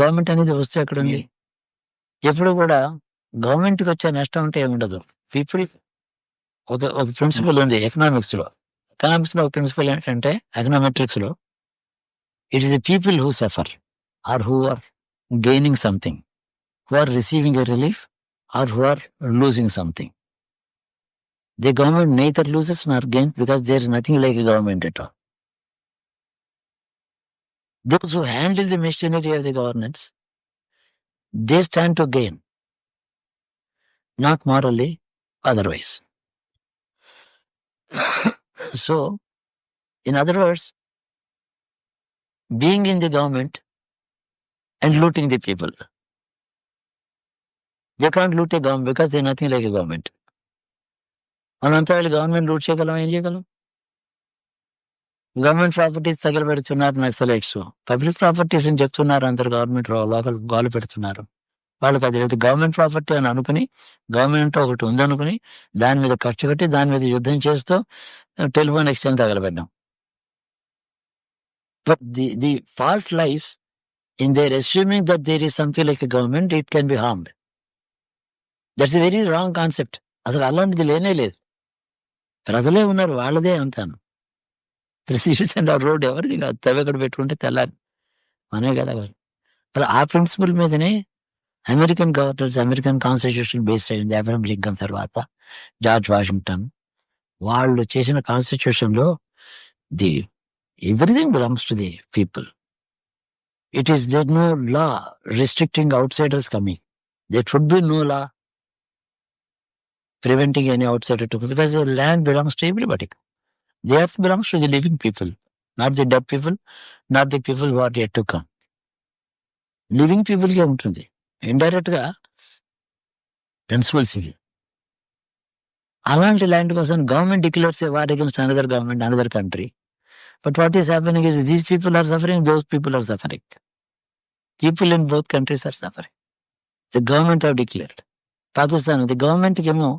Government అనేది వస్తే ఎక్కడ ఉంది? ఎప్పుడు కూడా గవర్నమెంట్కి వచ్చే నష్టం అంటే ఏముండదు. పీపుల్ ఒక ప్రిన్సిపల్ ఉంది ఎకనామిక్స్ లో ఒక ప్రిన్సిపల్ ఏంటంటే ఎకనామెట్రిక్స్ లో it is the people who suffer or who are gaining something, who are receiving a relief or who are losing something. The government neither loses nor gains because there is nothing like a government at all. Those who handle the machinery of the governance, they stand to gain, not morally, otherwise. So, in other words, being in the government and looting the people. They can't loot a government because they're nothing like a government. మనంతా వెళ్ళి government loot చేయగలం, ఏం చేయగలం? Government properties తగలబెడుతున్నారు Naxalites. Public properties అని చెప్తున్నారు, అందరు government local గోలు పెడుతున్నారు. వాళ్ళకి అది లేదు గవర్నమెంట్ ప్రాపర్టీ అని అనుకుని, గవర్నమెంట్ ఒకటి ఉందనుకుని దాని మీద ఖర్చు కట్టి దాని మీద యుద్ధం చేస్తూ టెలిఫోన్ ఎక్స్చేంజ్ తగలబెట్టాం. But the fault lies in their assuming that there is something like a government, it can be harmed. That's a very wrong concept. అసలు అలాంటిది లేనే లేదు. ప్రజలే ఉన్నారు, వాళ్ళదే అంతాను. ప్రెసిడెంట్ రోడ్ ఎవరిది కాదు, తెవెక్కడ పెట్టుకుంటే తెల్లారి మనే కదా. మరి ఆ ప్రిన్సిపల్ మీదనే American governors, American constitution base అయింది. అబ్రహం లింకన్ తర్వాత జార్జ్ వాషింగ్టన్ వాళ్ళు చేసిన కాన్స్టిట్యూషన్ లో the everything belongs to the people. It is there no law restricting outsiders coming. There should be no law preventing any outsider to, because the land belongs to everybody. The earth belongs to the living people, not the dead people, not the people who are yet to come. Living people కే ఉంటుంది. Indirect గా principles ఇవి. అలాంటి land కోసం government declares war against another government, another country. But what is happening is these people are suffering, those people are suffering. People in both countries are suffering. The government have declared. Pakistan the government ఏమో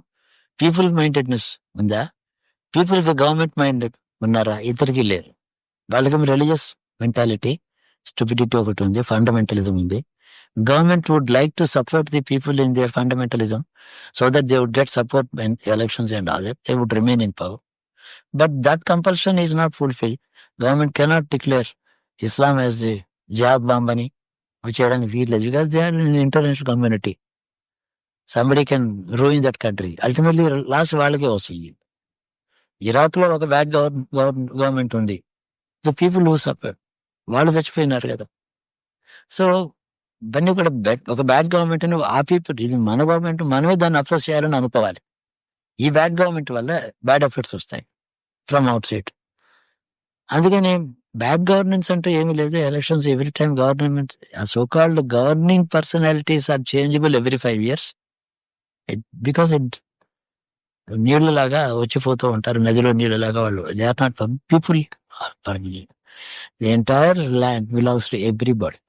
people mindedness ఉందా? People కి government minded ఉన్నారా? ఇద్దరికి లేదు. వాళ్ళకేమో religious mentality, stupidity ఒకటి ఉంది, fundamentalism ఉంది. Government would like to support the people in their fundamentalism so that they would get support in elections and all that. They would remain in power. But that compulsion is not fulfil. Government cannot declare Islam as the jihad bomb అని చేయడానికి వీల్లేదు. Because they are in international community. Somebody can ruin that country. Ultimately lost వాళ్ళకే వస్తుంది. Iraq లో ఒక bad government ఉంది. The people who suffer, వాళ్ళు చచ్చిపోయినారు కదా. సో దాన్ని కూడా ఒక బ్యాడ్ గవర్నమెంట్ అని ఆ పీపుల్, ఇది మన గవర్నమెంట్, మనమే దాన్ని అఫోర్స్ చేయాలని అనుకోవాలి. ఈ బ్యాడ్ గవర్నమెంట్ వల్ల బ్యాడ్ ఎఫెక్ట్స్ వస్తాయి ఫ్రమ్ అవుట్ సైడ్. అందుకని బ్యాడ్ గవర్నెన్స్ అంటే ఏమీ లేదు. Elections every time government, so called governing personalities are changeable every 5 years. Because it నీళ్ళలాగా వచ్చిపోతూ ఉంటారు, నదిలో నీళ్ళలాగా. వాళ్ళు they are not people are permanent. The entire land belongs to everybody.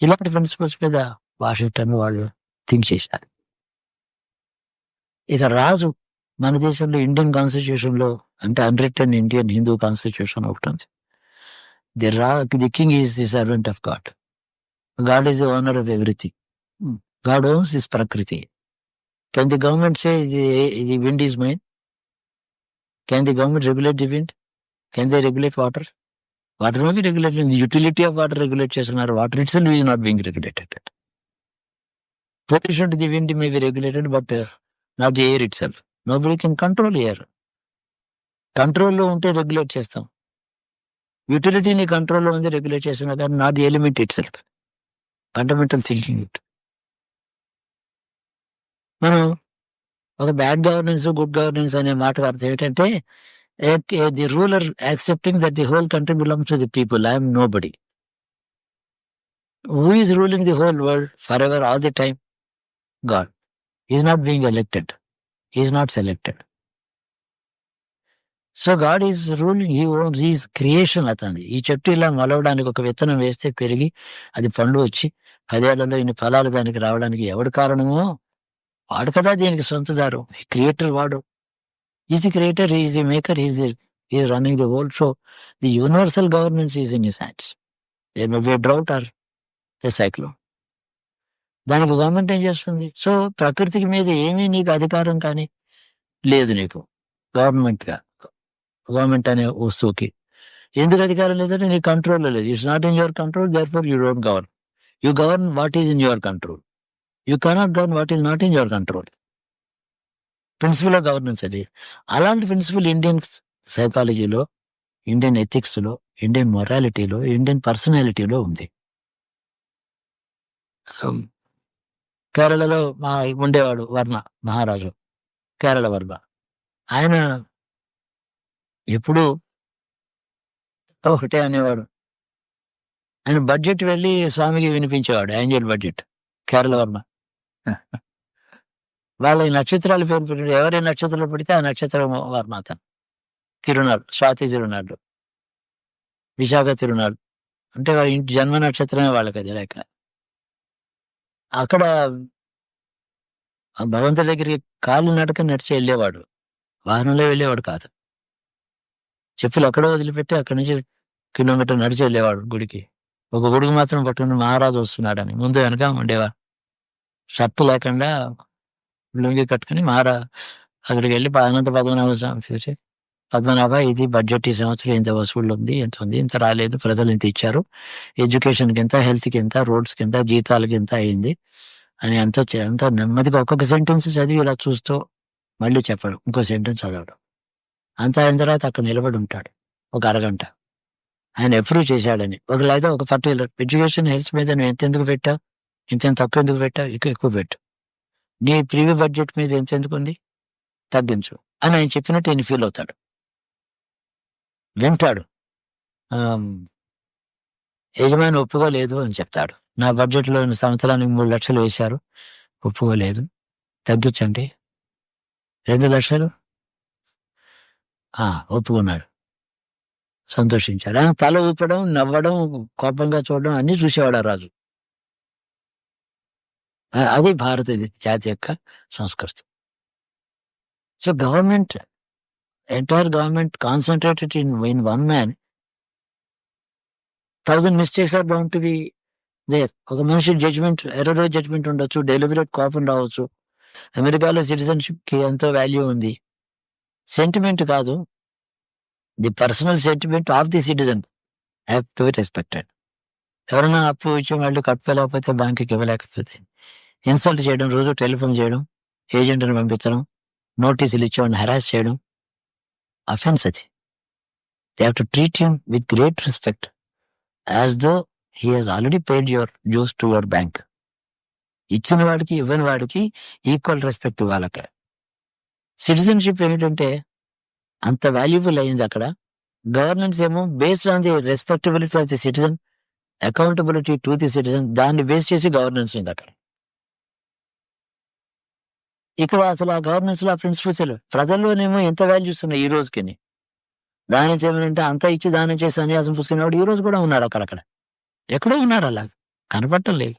ఇలాంటి ప్రిన్సిపల్స్ మీద వాషింగ్టన్ వాళ్ళు థింక్ చేశారు. ఇక రాజు మన దేశంలో ఇండియన్ కాన్స్టిట్యూషన్ లో, అంటే అన్రిటన్ ఇండియన్ హిందూ కాన్స్టిట్యూషన్ ఒకటి ఉంది. The king is the servant of God. God is the owner of everything. God owns this Prakriti. Can the government say the wind is mine? Can the government regulate the wind? Can they regulate water? Water may be regulated. The utility of water regulates chestunaru. Water itself is not being regulated. Pollution to the wind may be regulated, but not the air itself. Nobody can control air. Control lo unte regulate chestam. Utility ni control lo undi regulate chestunna కానీ not the element itself. Fundamental thinking it. మనం ఒక bad governance, good governance అనే మాట అర్థం ఏంటంటే the ruler accepting that the whole country belongs to the people. I am nobody. Who is ruling the whole world for ever all the time? God. Is not being elected, is not selected. So God is ruling, he owns, his creation. అతని ఈ చెట్టు ఇలా మొలవడానికి ఒక విత్తనం వేస్తే పెరిగి అది పండు వచ్చి 10 ఏళ్లలో ఇన్ని ఫలాలు దానికి రావడానికి ఎవడు కారణమో వాడు కదా దీనికి సొంతదారు. క్రియేటర్ వాడు. Is the creator, is the maker, is running the world. So the universal governance is in his hands. There may be a drought or cyclone. దానికి గవర్నమెంట్ ఏం చేస్తుంది? సో ప్రకృతికి మీద ఏమీ నీకు అధికారం కానీ లేదు నీకు. గవర్నమెంట్ అనే వస్తువుకి ఎందుకు అధికారం లేదంటే నీ కంట్రోల్లో లేదు. It's not in your control, therefore you don't govern. You govern what is in your control. You cannot govern what is not in your control. Principle of governance అది. అలాంటి ప్రిన్సిపల్ ఇండియన్ సైకాలజీలో, ఇండియన్ ఎథిక్స్లో, Indian మొరాలిటీలో, Indian పర్సనాలిటీలో ఉంది. కేరళలో ఉండేవాడు వర్మ, మహారాజు కేరళ వర్మ. ఆయన ఎప్పుడు ఒకటే అనేవాడు. ఆయన బడ్జెట్ వెళ్ళి స్వామికి వినిపించేవాడు, ఏంజల్ బడ్జెట్, కేరళ వర్మ. వాళ్ళ నక్షత్రాలు పేరు పెట్టాడు. ఎవరి నక్షత్రాలు పడితే ఆ నక్షత్రం వర్మ అతను. తిరునాడు, స్వాతి తిరునాడు, విశాఖ తిరునాడు అంటే వాళ్ళ ఇంటి జన్మ నక్షత్రమే వాళ్ళకి అది లేక. అక్కడ భగవంతుడి దగ్గరికి కాళ్ళు నడక నడిచి వెళ్ళేవాడు, వాహనంలో వెళ్ళేవాడు కాదు. చెప్పులు అక్కడో వదిలిపెట్టి అక్కడి నుంచి కిలోమీటర్ నడిచి వెళ్ళేవాడు గుడికి. ఒక గుడికి మాత్రం పట్టుకుని మహారాజు వస్తున్నాడని ముందు వెనక ఉండేవాడు. షర్టు లేకుండా లుంగి కట్టుకుని అక్కడికి వెళ్ళి అనంత పద్మనాభ స్వామి చూసి, పద్మనాభ ఇది బడ్జెట్ ఈ సంవత్సరం ఇంత వసూళ్ళు ఉంది, ఎంత ఉంది, ఇంత రాలేదు, ప్రజలు ఇంత ఇచ్చారు, ఎడ్యుకేషన్కి ఎంత, హెల్త్కి ఎంత, రోడ్స్కి ఎంత, జీతాలకి ఎంత అయింది అని అంత నెమ్మదిగా ఒక్కొక్క సెంటెన్స్ చదివి ఇలా చూస్తూ మళ్ళీ చెప్పడం, ఇంకో సెంటెన్స్ చదవడం. అంత అయిన తర్వాత అక్కడ నిలబడి ఉంటాడు ఒక అరగంట. ఆయన అప్రూవ్ చేశాడని. ఒకవేళ ఒక పర్టికులర్ ఎడ్యుకేషన్, హెల్త్ మీద నువ్వు ఎంతెందుకు పెట్టావు, ఇంత తక్కువ ఎందుకు పెట్టావు, ఎక్కువ పెట్టు, నీ ప్రీవియస్ బడ్జెట్ మీద ఎంతెందుకు ఉంది తగ్గించు అని ఆయన చెప్పినట్టు ఆయన ఫీల్ అవుతాడు, వింటాడు. యజమాని ఒప్పుకోలేదు అని చెప్తాడు. నా బడ్జెట్లో సంవత్సరానికి 3 లక్షలు వేశారు, ఒప్పుకోలేదు, తగ్గించండి 2 లక్షలు. ఒప్పుకున్నాడు, సంతోషించాడు. ఆయన తల ఊపడం, నవ్వడం, కోపంగా చూడడం అన్ని చూసేవాడు ఆ రాజు. అది భారత జాతి యొక్క సంస్కృతి. So government, entire government concentrated in one man. 1000 mistakes are bound to be there. ఒక మనిషి ఎర్రర్ జడ్జ్మెంట్ ఉండొచ్చు, డెలిబరేట్ కోపం రావచ్చు. అమెరికాలో సిటిజన్షిప్ కి ఎంతో వాల్యూ ఉంది. సెంటిమెంట్ కాదు, the personal sentiment of the citizen have to be respected. ఎవరైనా అప్పు ఇచ్చే వాళ్ళు కట్టుకోలేకపోతే, బ్యాంకుకి ఇవ్వలేకపోతే ఇన్సల్ట్ చేయడం, రోజు టెలిఫోన్ చేయడం, ఏజెంట్ని పంపించడం, నోటీసులు ఇచ్చేవాడిని హెరాస్ చేయడం అఫెన్స్. అది they have to treat him with great respect as though he has already paid your dues to your bank. ఇచ్చిన వాడికి ఇవ్వని వాడికి ఈక్వల్ రెస్పెక్ట్ ఇవ్వాలి. అక్కడ సిటిజన్షిప్ ఏమిటంటే అంత వాల్యుబుల్ అయింది అక్కడ. గవర్నెన్స్ ఏమో based on the respectability of the citizen, accountability to the citizen, దాన్ని బేస్ చేసి గవర్నెన్స్ ఉంది అక్కడ. ఇక్కడ అసలు ఆ గవర్నెన్స్ లో ఆ ప్రిన్సిపల్స్ ప్రజల్లోనేమో ఎంత వాల్యూస్ ఉన్నాయి ఈ రోజుకి. దాని చేయమంటే అంతా ఇచ్చి దాని చేసి సన్యాసం పుచ్చుకునేవాడు ఈ రోజు కూడా ఉన్నారు అక్కడక్కడ. ఎక్కడో ఉన్నారు, అలా కనపడటం లేదు.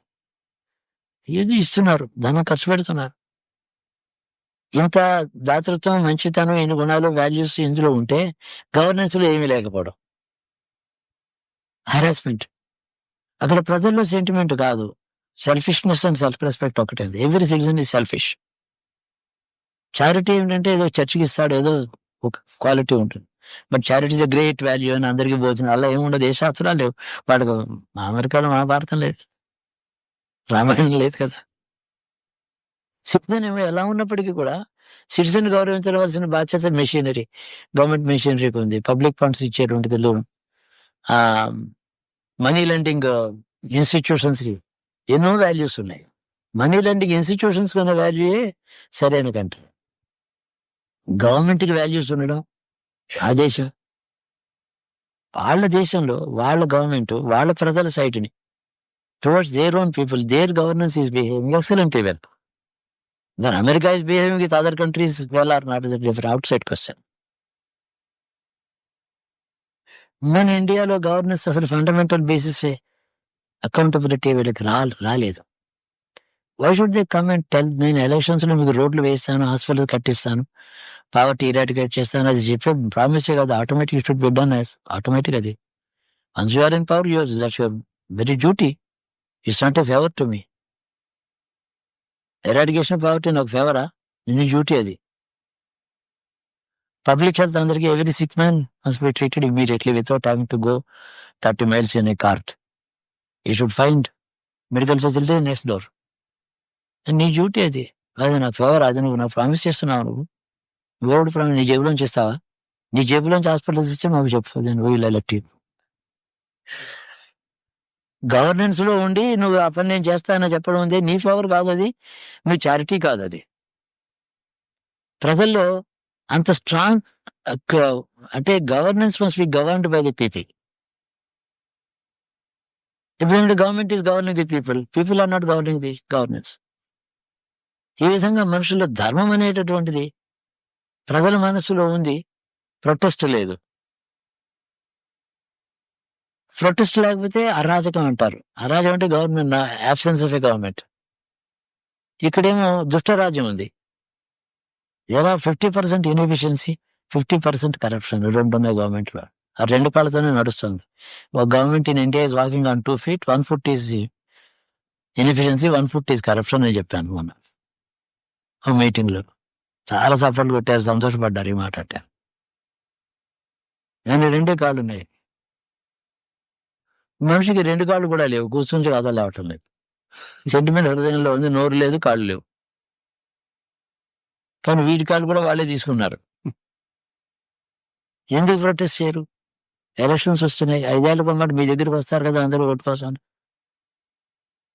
ఏది ఇస్తున్నారు, ధనం ఖర్చు పెడుతున్నారు. ఇంత దాతృత్వం, మంచితనం, ఎన్ని గుణాలు, వాల్యూస్ ఇందులో ఉంటే గవర్నెన్స్ లో ఏమీ లేకపోవడం, హెరాస్మెంట్. అక్కడ ప్రజల్లో సెంటిమెంట్ కాదు, సెల్ఫిష్నెస్ అండ్ సెల్ఫ్ రెస్పెక్ట్ ఒకటే. Every citizen is selfish. Charity ఏంటంటే ఏదో చర్చికి ఇస్తాడు, ఏదో ఒక క్వాలిటీ ఉంటుంది. But charity is a great value అని అందరికీ పోతుంది. అలా ఏముండదు, ఏ శాస్త్రాలు లేవు వాడికి. అమెరికాలో మహాభారతం లేదు, రామాయణం లేదు కదా. సిటిజన్ ఏమో ఎలా ఉన్నప్పటికీ కూడా సిటిజన్ గౌరవించవలసిన బాధ్యత మెషినరీ, గవర్నమెంట్ మెషినరీకి ఉంది. పబ్లిక్ ఫండ్స్ ఇచ్చేటువంటిది లోన్, మనీ లెండింగ్ ఇన్స్టిట్యూషన్స్ కి ఎన్నో వాల్యూస్ ఉన్నాయి. మనీ లెండింగ్ ఇన్స్టిట్యూషన్స్ ఉన్న వాల్యూయే సరైన కంట్రీ. గవర్నమెంట్కి వాల్యూస్ ఉండడం, ఆ దేశం, వాళ్ళ దేశంలో వాళ్ళ గవర్నమెంట్ వాళ్ళ ప్రజల సైట్ని towards their own people, their governance is behaving excellently well. When America is behaving with other countries well or not is a different outside question. మన ఇండియాలో గవర్నెన్స్ అసలు ఫండమెంటల్ బేసిస్ అకౌంటబిలిటీ వీళ్ళకి రాలేదు. Why should they come and tell, నేను elections లో మీకు రోడ్లు వేస్తాను, హాస్పిటల్ కట్టిస్తాను, పావర్టీ ఇరాడికేట్ చేస్తాను, అది చెప్పే ప్రామిసే కదా. Automatic should be done as automatic. అది once you are in power, that's your very duty. It's not a favour to me. Eradication of poverty నాకు ఫేవరా? నీ డ్యూటీ అది. పబ్లిక్ హెల్త్ అందరికీ every sick man must be treated immediately without having to go 30 miles in a cart. You should find medical facility next door. నీ duty అది. అది నాకు favour. అది నువ్వు నాకు ప్రామిస్ చేస్తున్నావు. నువ్వు ప్రామిస్ నీ జేబులోంచి ఇస్తావా? నీ జేబులోంచి హాస్పిటల్స్ ఇస్తే మాకు చెప్పు. నేను వీళ్ళు ఎలక్ట్ గవర్నెన్స్ లో ఉండి నువ్వు ఆ పని నేను చేస్తానని చెప్పడం ఉంది నీ ఫేవర్ కాదు, అది నువ్వు చారిటీ కాదు. అది ప్రజల్లో అంత స్ట్రాంగ్ అంటే governance must be governed by the people. ఇప్పుడు government is governing the people, people are not governing the governance. ఈ విధంగా మనుషుల్లో ధర్మం అనేటటువంటిది ప్రజల మనసులో ఉంది. ప్రొటెస్ట్ లేదు. ప్రొటెస్ట్ లేకపోతే అరాజకం అంటారు. అరాజకం అంటే government absence of a government. ఇక్కడేమో దుష్టరాజ్యం ఉంది. ఎలా 50% ఇన్ఎఫిషియన్సీ, 50% కరప్షన్, రెండు ఉన్నాయి గవర్నమెంట్ లో. ఆ రెండు కాళ్ళతోనే నడుస్తుంది. ఒక government in India is walking on 2 feet, 1 foot is inefficiency, 1 foot is corruption అని చెప్పాను మొన్న ఒక మీటింగ్ లో. చాలా సఫర్లు కొట్టారు, సంతోషపడ్డారు ఈ మాట అంటే. నేను రెండే కాళ్ళు ఉన్నాయి. మనిషికి రెండు కాళ్ళు కూడా లేవు, కూర్చుంచి కథ లేవటం లేదు. సెంటిమెంట్ హృదయంలో ఉంది, నోరు లేదు, కాళ్ళు లేవు. కానీ వీటి కాళ్ళు కూడా వాళ్ళే తీసుకున్నారు. ఎందుకు ప్రొటెస్ట్ చేయరు? ఎలక్షన్స్ వస్తున్నాయి, 5 ఏళ్ల పాటు మీ దగ్గరికి వస్తారు కదా అందరూ ఓటు కోసం.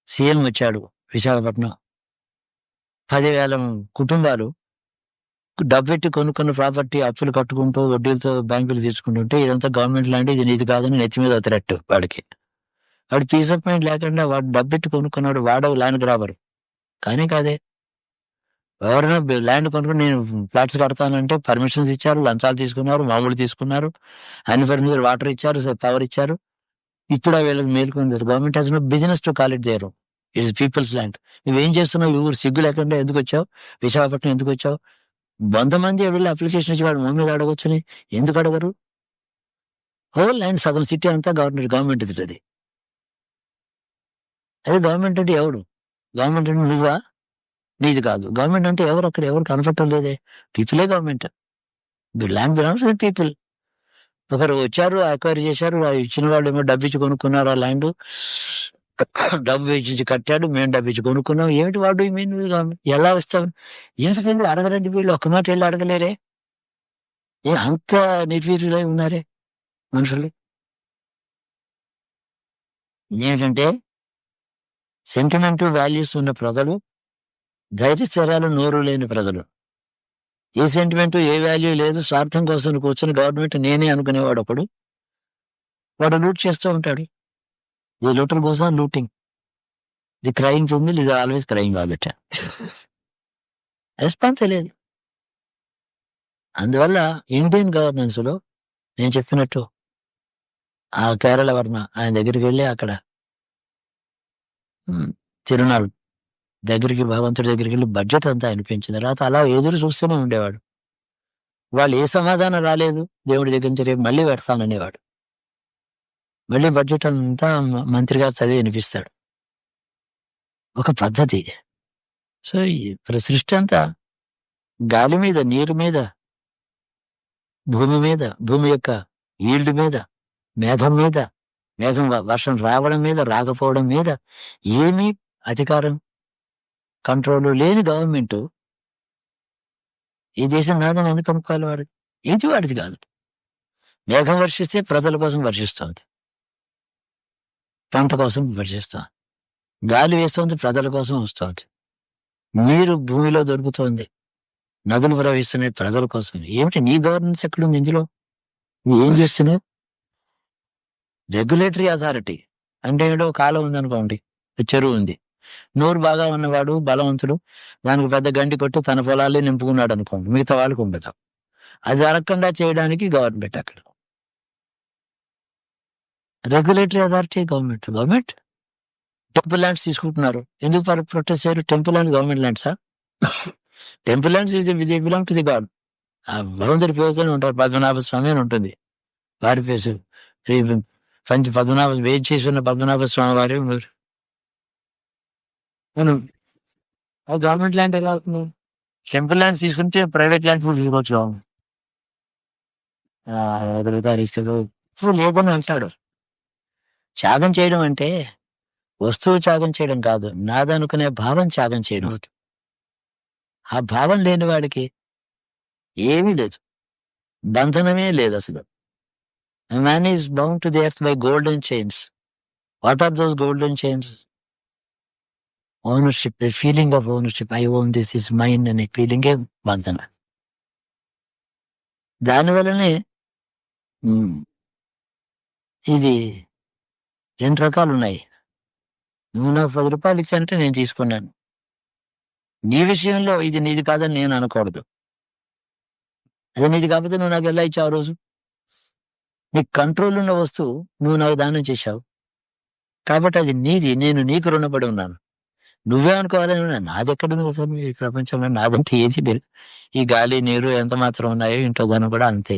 సీఎం వచ్చాడు విశాఖపట్నం. 10,000 కుటుంబాలు డబ్బెట్టి కొనుక్కున్న ప్రాపర్టీ అప్పులు కట్టుకుంటూ వడ్డీలతో బ్యాంకులు తీసుకుంటుంటే ఇదంతా గవర్నమెంట్ ల్యాండ్, ఇది నీది కాదని నెత్తి మీద థ్రెట్ వాడికి. వాడు పీస్ ఆఫ్ మైండ్ లేకుండా వాడు డబ్బెట్టి కొనుక్కున్నాడు, వాడు ల్యాండ్ గ్రాబర్. కానీ కాదే, ఎవరైనా ల్యాండ్ కొనుక్కుని నేను ఫ్లాట్స్ కడతానంటే పర్మిషన్స్ ఇచ్చారు, లంచాలు తీసుకున్నారు, మామూలు తీసుకున్నారు, అన్ని పర్మిషన్ వాటర్ ఇచ్చారు, పవర్ ఇచ్చారు. ఇప్పుడు వీళ్ళకి మేలుకుంది. Government has no business to call it there. It's people's land. నువ్వేం చేస్తున్నావు? ఈ ఊరు సిగ్గు లేకుండా ఎందుకు వచ్చావు? విశాఖపట్నం ఎందుకు వచ్చావు? 100 మంది వెళ్ళి అప్లికేషన్ ఇచ్చి వాడు మమ్మీ అడగొచ్చని ఎందుకు అడగరు? హోల్ ల్యాండ్ సగం సిటీ అంతా గవర్నమెంట్ అది. అదే గవర్నమెంట్ అంటే ఎవడు? గవర్నమెంట్ అంటే నువ్వా? నీది కాదు. గవర్నమెంట్ అంటే ఎవరు? అక్కడ ఎవరు కనపడటం లేదే. పీపులే government. The land belongs to people. ఒకరు వచ్చారు, అక్వైర్ చేశారు, ఇచ్చిన వాళ్ళు ఏమో డబ్బు ఇచ్చి కొనుక్కున్నారు ఆ ల్యాండ్. డబ్బు ఇచ్చి కట్టాడు, మేము డబ్బు ఇచ్చి కొనుక్కున్నాం. ఏమిటి వాడు ఎలా వస్తాం? ఎందుకంటే అడగరండి వీళ్ళు, ఒక్క మాట వెళ్ళి అడగలేరే. అంత నిర్వీర్యులై ఉన్నారే మనుషులు. ఏమిటంటే సెంటిమెంట్ వాల్యూస్ ఉన్న ప్రజలు, ధైర్యచర్యాలు నోరు లేని ప్రజలు. ఏ సెంటిమెంట్ ఏ వాల్యూ లేదు, స్వార్థం కోసం కూర్చొని గవర్నమెంట్ నేనే అనుకునేవాడు ఒకడు. వాడు లూట్ చేస్తూ ఉంటాడు. The little goes on looting. The crime tribunal is always crime కాబట్టి రెస్పాన్స్ లేదు. అందువల్ల ఇండియన్ గవర్నెన్స్ లో నేను చెప్పినట్టు ఆ కేరళ వర్మ ఆయన దగ్గరికి వెళ్ళి అక్కడ తిరునాళ్ళు దగ్గరికి, భగవంతుడి దగ్గరికి వెళ్ళి బడ్జెట్ అంతా అనిపించిన తర్వాత అలా ఎదురు చూస్తూనే ఉండేవాడు. వాళ్ళు ఏ సమాధానం రాలేదు దేవుడి దగ్గర నుంచి, రేపు మళ్ళీ పెడతాననేవాడు. మళ్ళీ బడ్జెట్ అంతా మంత్రి గారు చదివి వినిపిస్తాడు. ఒక పద్ధతి. సో ఈ సృష్టి అంతా గాలి మీద, నీరు మీద, భూమి మీద, భూమి యొక్క ఈల్డ్ మీద, మేఘం మీద, మేఘం వర్షం రావడం మీద, రాకపోవడం మీద ఏమీ అధికారం, కంట్రోల్ లేని గవర్నమెంట్ ఈ దేశం నాదని ఎందుకు అనుకోవాలి? వాడు ఇది వాడిది కాదు. మేఘం వర్షిస్తే ప్రజల కోసం వర్షిస్తుంది, పంట కోసం వర్షిస్తుంది. గాలి వేస్తుంది, ప్రజల కోసం వస్తుంది. నీరు భూమిలో దొరుకుతోంది, నదులు ప్రవహిస్తున్నాయి ప్రజల కోసం. ఏమిటి నీ గవర్నెన్స్ ఎక్కడుంది ఇందులో? నువ్వు ఏం చేస్తున్నావు? రెగ్యులేటరీ అథారిటీ అంటే ఏదో కాలం ఉందనుకోండి, చెరువు ఉంది, నోరు బాగా ఉన్నవాడు బలవంతుడు దానికి పెద్ద గంటి కొట్టి తన పొలాలే నింపుకున్నాడు అనుకోండి, మిగతా వాళ్ళకి ఉండదు. అది జరగకుండా చేయడానికి గవర్నమెంట్ అక్కడ regulatory authority government. Temple lands తీసుకుంటున్నారు, ఎందుకు ప్రొటెస్ట్ చేయరు? టెంపుల్ ల్యాండ్స్ గవర్నమెంట్ ల్యాండ్సా? Temple lands belong to the god. ఆ భగవంతుడి పేరుతోనే ఉంటారు. పద్మనాభ స్వామి అని ఉంటుంది వారి పేరు. పద్మనాభ వేజ్ చేసి ఉన్న పద్మనాభ స్వామి వారి మనం గవర్నమెంట్ ల్యాండ్ ఎలా అవుతుంది? టెంపుల్ ల్యాండ్స్ తీసుకుంటే ప్రైవేట్ ల్యాండ్ కూడా తీసుకోవచ్చు. ఎదురుతారు లేదని అంటాడు. త్యాగం చేయడం అంటే వస్తువు త్యాగం చేయడం కాదు, నాదనుకునే భావం త్యాగం చేయడం. ఆ భావం లేని వాడికి ఏమీ లేదు, బంధనమే లేదు అసలు. Man is bound to the earth by golden chains. What are those golden chains? Ownership, the feeling of ownership. I own this is mine అనే ఫీలింగే బంధన. దానివల్లనే ఇది 2 రకాలు ఉన్నాయి. నువ్వు నాకు 10 రూపాయలు ఇచ్చానంటే నేను తీసుకున్నాను. నీ విషయంలో ఇది నీది కాదని నేను అనకూడదు. అది నీది కాకపోతే నువ్వు నాకు ఎలా ఇచ్చావు ఆ రోజు? నీకు కంట్రోల్ ఉన్న వస్తువు నువ్వు నాకు దానం చేశావు కాబట్టి అది నీది, నేను నీకు రుణపడి ఉన్నాను. నువ్వే అనుకోవాలని నాది ఎక్కడుంది అసలు ఈ ప్రపంచంలో? నాదంటే ఏది లేదు. ఈ గాలి నీరు ఎంత మాత్రం ఉన్నాయో ఇంట్లో దాన్ని కూడా అంతే.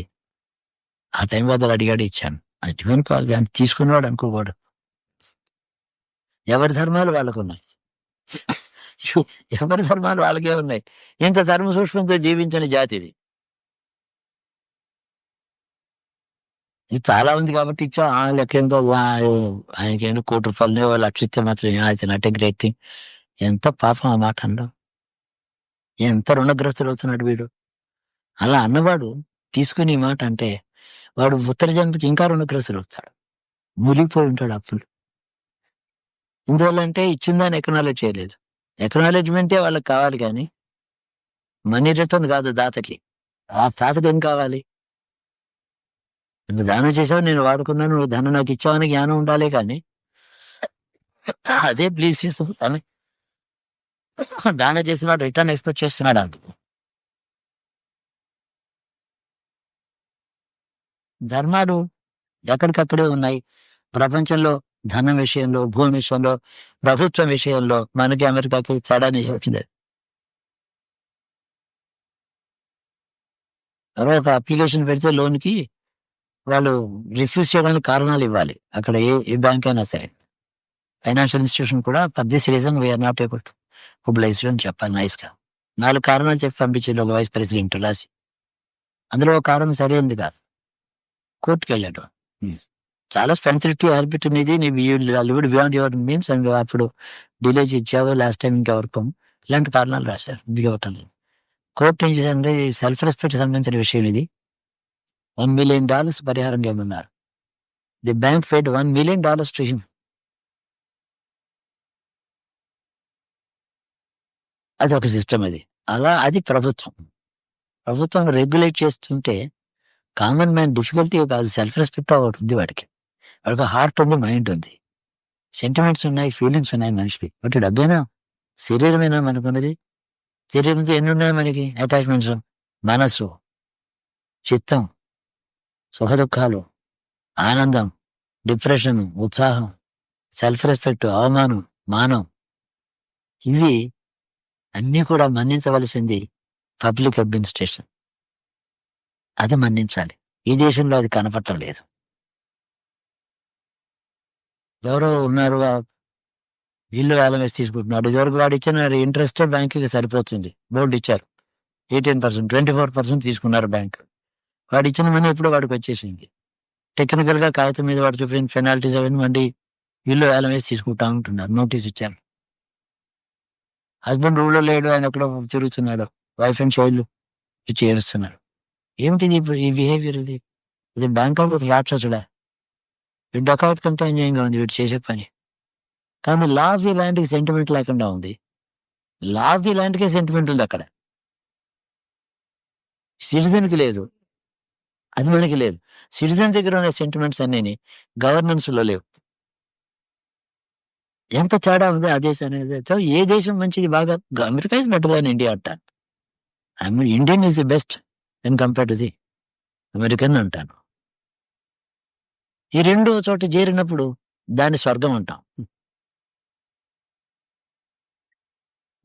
ఆ టైం బదులు అడిగాడు, ఇచ్చాను. అది అనుకోవాలి కానీ తీసుకున్నవాడు అనుకోకూడదు. ఎవరి ధర్మాలు వాళ్ళకు ఉన్నాయి, ఎవరి ధర్మాలు వాళ్ళకే ఉన్నాయి. ఇంత ధర్మ సూక్ష్మంతో జీవించని జాతిది. ఇది చాలా ఉంది కాబట్టి ఇచ్చా. లెక్కేంతో ఆయనకేంటో ₹1,00,00,000 1,00,000 ఇస్తే మాత్రం అది నాట్ ఏ గ్రేట్ థింగ్. ఎంత పాపం ఆ మాట అనడం. ఎంత రుణగ్రస్తులు అవుతున్నాడు వీడు. అలా అన్నవాడు తీసుకుని ఈ మాట అంటే వాడు ఉత్తర జన్మకి ఇంకా రుణగ్రస్తులు అవుతాడు, మునిగిపోయి ఉంటాడు అప్పులు. ఇందువల్ల అంటే ఇచ్చిందాన్ని ఎక్నాలెడ్జ్ చేయలేదు. ఎక్నాలెడ్జ్మెంటే వాళ్ళకి కావాలి కానీ మనీ రిటర్న్ కాదు దాతకి. ఆ తాతకి ఏం కావాలి? నువ్వు దానం చేసావు, నేను వాడుకున్నాను, నువ్వు ధనం నాకు ఇచ్చావని జ్ఞానం ఉండాలి కానీ అదే ప్లీజ్ చేస్తావు కానీ దానం చేసిన రిటర్న్ ఎక్స్పెక్ట్ చేస్తున్నాడు. అందుకు ధర్మాలు ఎక్కడికక్కడే ఉన్నాయి ప్రపంచంలో. ధనం విషయంలో, భూమి విషయంలో, ప్రభుత్వం విషయంలో మనకి అమెరికాకి తేడానే చెప్పింది. తర్వాత అప్లికేషన్ పెడితే లోన్కి వాళ్ళు రిఫ్యూజ్ చేయడానికి కారణాలు ఇవ్వాలి. అక్కడ ఏ బ్యాంక్ అయినా సరే, ఫైనాన్షియల్ ఇన్స్టిట్యూషన్ కూడా for this reason we are not able to mobilise అని చెప్పాలి నైస్గా. 4 కారణాలు చెప్పి పంపించారు ఒక వైస్ ప్రెసిడెంట్ రాసి. అందులో ఒక కారణం సరైనది కాదు, కోర్టుకు వెళ్ళాడు. చాలా సెన్సిటివ్ హ్యాబిట్ అనేది బియాండ్ యువర్ మీన్స్ అండ్ అప్పుడు డిలేజ్ ఇచ్చావు లాస్ట్ టైం ఇంకెవరికి ఇలాంటి కారణాలు రాశారు. దిగవటం లేదు. కోర్టు ఏం చేశారంటే సెల్ఫ్ రెస్పెక్ట్ సంబంధించిన విషయం ఇది. $1 million పరిహారం చేయమన్నారు. The bank fed $1 million to him. అది ఒక సిస్టమ్. అది అలా అది ప్రభుత్వం రెగ్యులేట్ చేస్తుంటే కామన్ మ్యాన్ డిఫికల్టీ కాదు, సెల్ఫ్ రెస్పెక్ట్ ఒకటి ఉంది వాడికి. వాడికి హార్ట్ ఉంది, మైండ్ ఉంది, సెంటిమెంట్స్ ఉన్నాయి, ఫీలింగ్స్ ఉన్నాయి మనిషికి. బట్ డబ్బేనా, శరీరమేనా మనకున్నది? శరీరంతో ఎన్ని ఉన్నాయి మనకి అటాచ్మెంట్స్? మనసు, చిత్తం, సుఖ దుఃఖాలు, ఆనందం, డిప్రెషన్, ఉత్సాహం, సెల్ఫ్ రెస్పెక్ట్, అవమానం, మానం, ఇవి అన్నీ కూడా మన్నించవలసింది పబ్లిక్ అడ్మినిస్ట్రేషన్. అది మన్నించాలి. ఈ దేశంలో అది కనపడటం లేదు. ఎవరో ఉన్నారు ఇల్లు వేలం వేసి తీసుకుంటున్నాడు. ఇదివరకు వాడు ఇచ్చిన ఇంట్రెస్ట్ బ్యాంకుకి సరిపోతుంది. బోర్డు ఇచ్చారు 18%, 24% తీసుకున్నారు బ్యాంక్. వాడు ఇచ్చిన మనీ ఎప్పుడో వాడికి వచ్చేసింది. టెక్నికల్ గా కాగితం మీద వాడు చూపిన పెనాల్టీస్ అవన్నీ మళ్ళీ ఇల్లు వేలం వేసి తీసుకుంటా ఉంటున్నారు. నోటీస్ ఇచ్చారు. హస్బెండ్ ఊళ్ళో లేడు, ఆయన ఎక్కడో తిరుగుతున్నాడు, వైఫ్ అండ్ చైల్డ్ ఇచ్చి ఏడుస్తున్నారు. ఏమిటిది ఈ బిహేవియర్? ఇది బ్యాంక్ ఆఫ్ రాక్షసుడా? వీడు డకౌట్ కంటే ఎంజాయింగ్గా ఉంది వీడు చేసే పని. కానీ లా ఆఫ్ ది ల్యాండ్కి సెంటిమెంట్ లేకుండా ఉంది. లా ఆఫ్ ది ల్యాండ్కే సెంటిమెంట్ ఉంది అక్కడ, సిటిజన్కి లేదు. అది మనకి లేదు. సిటిజన్ దగ్గర ఉన్న సెంటిమెంట్స్ అన్నీ గవర్నెన్స్లో లేవు. ఎంత తేడా ఉంది ఆ దేశం అనేది. సో ఏ దేశం మంచిది? బాగా America is better than India అంటాను. Indian is the best in compare to the American అంటాను. ఈ రెండు చోట చేరినప్పుడు దాన్ని స్వర్గం అంటాం.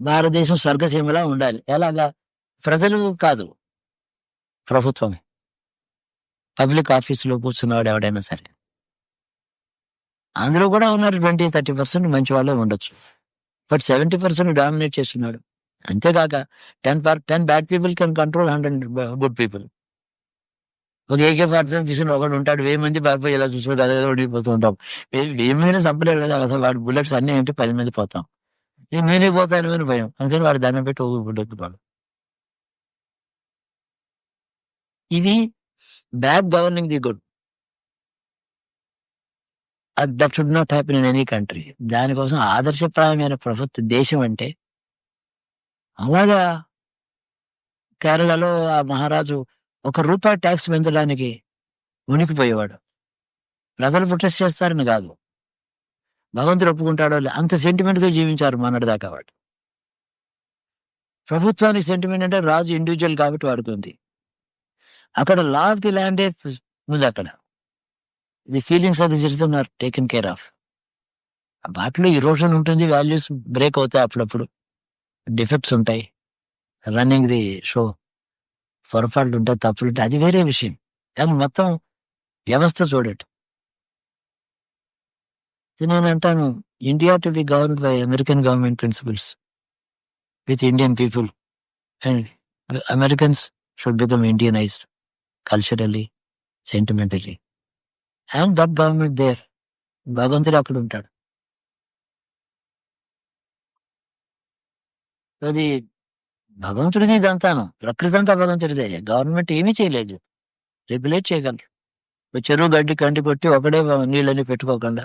భారతదేశం స్వర్గసీమలా ఉండాలి. ఎలాగా? ప్రజలు కాదు, ప్రభుత్వమే. పబ్లిక్ ఆఫీసులో కూర్చున్నవాడు ఎవడైనా సరే, అందులో కూడా ఉన్నారు 20-30% మంచి వాళ్ళే ఉండొచ్చు. బట్ 70% డామినేట్ చేస్తున్నాడు. అంతేకాక 10 bad people can control 100 good people. ఒక AK-47 తీసుకుని ఒకడు ఉంటాడు, 1000 మంది పారిపోయి ఇలా చూసుకుంటూ అదే ఓడిపోతూ ఉంటాం. 1000 మందిని చంపలేడు కదా, అసలు వాడి బుల్లెట్స్ అన్నీ ఏంటి 10 మంది పోతాం. నేనే పోతాను అని భయం, అందుకని వాడు దండం పెట్టి బుల్లెట్. ఇది bad governing the good. That should not happen in any country. దానికోసం ఆదర్శప్రాయమైన దేశం అంటే అలాగా. కేరళలో ఆ మహారాజు ₹1 ట్యాక్స్ పెంచడానికి ఉనికిపోయేవాడు. ప్రజలు ప్రొటెస్ట్ చేస్తారని కాదు, భగవంతుడు ఒప్పుకుంటాడో అంత సెంటిమెంట్తో జీవించారు మొన్నటిదాకా వాడు. ప్రభుత్వానికి సెంటిమెంట్ అంటే రాజు ఇండివిజువల్ కాబట్టి వాడుతుంది. అక్కడ లా ఆఫ్ ది ల్యాండే ఉంది. అక్కడ the feelings of the citizen are taken care of. వాటిలో ఇరోషన్ ఉంటుంది, వాల్యూస్ బ్రేక్ అవుతాయి, అప్పుడప్పుడు డిఫెక్ట్స్ ఉంటాయి, రన్నింగ్ ది షో పొరపాట్లు ఉంటాయి, తప్పులు ఉంటాయి, అది వేరే విషయం. కానీ మొత్తం వ్యవస్థ చూడండి. నేను అంటాను, India to be governed by American government principles with Indian people, and Americans should become Indianised culturally, sentimentally, and that government there. భగవంతుడు అక్కడ ఉంటాడు. అది భగవంతుడిది ఇదంతాను, ప్రకృతి అంతా భగవంతుడిదే. గవర్నమెంట్ ఏమీ చేయలేదు, రెగ్యులేట్ చేయగలరు. చెరువు గడ్డి కంటి కొట్టి ఒకడే నీళ్ళని పెట్టుకోకుండా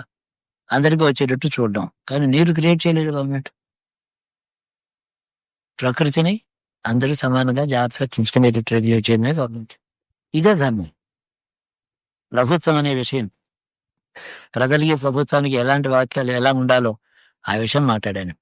అందరికీ వచ్చేటట్టు చూడడం, కానీ నీరు క్రియేట్ చేయలేదు గవర్నమెంట్. ప్రకృతిని అందరూ సమానంగా జాగ్రత్తగా చూసుకునేటట్టు రివ్యూ చేయడమే గవర్నమెంట్. ఇదే ధర్మం. ప్రభుత్వం అనే విషయం, ప్రజలకి ప్రభుత్వానికి ఎలాంటి వాక్యాలు ఎలా ఉండాలో ఆ విషయం మాట్లాడాను.